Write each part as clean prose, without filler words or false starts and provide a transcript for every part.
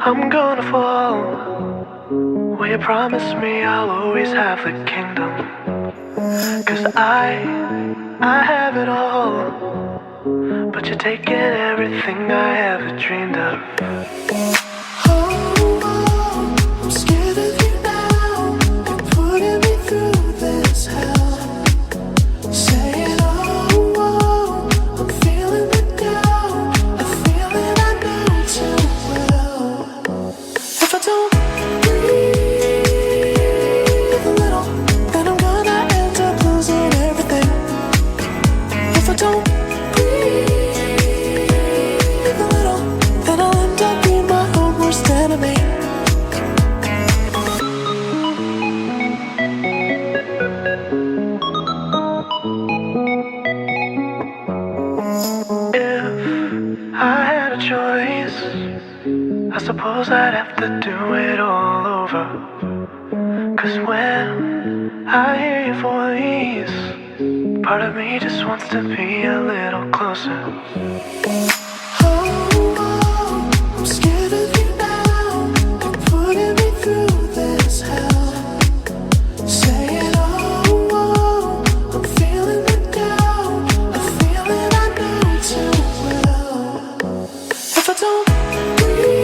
I'm gonna fall. Will you promise me I'll always have the kingdom? 'Cause I have it all, but you're taking everything I ever dreamed of. I'm scared of you now. You're putting me through this hell. Saying, I'm feeling the doubt, a feeling I know too well. If I don't breathe a little, then I'm gonna end up losing everything. If I don't breathe a little, then I'll end up being my own worst enemy. If I had a choice, I suppose I'd have to do it all over. 'Cause when I hear your voice, part of me just wants to be a little closer. I'm scared of you now. You're putting me through this hell. Saying, I'm feeling the doubt, a feeling I know too well. If I don't breathe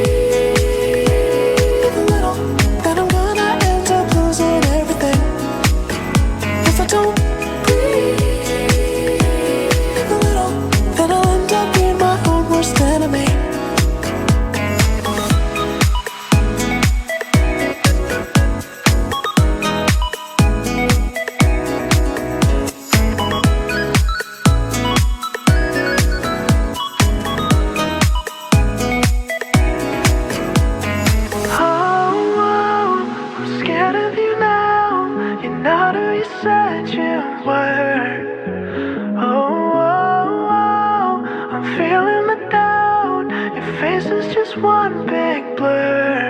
a little, then I'm gonna end up losing everything. If I don't breathe a little, then I'll end up being my own worst enemy. I'm scared of you now. You're not who you said you were. I'm feeling the doubt. Your face is just one big blur.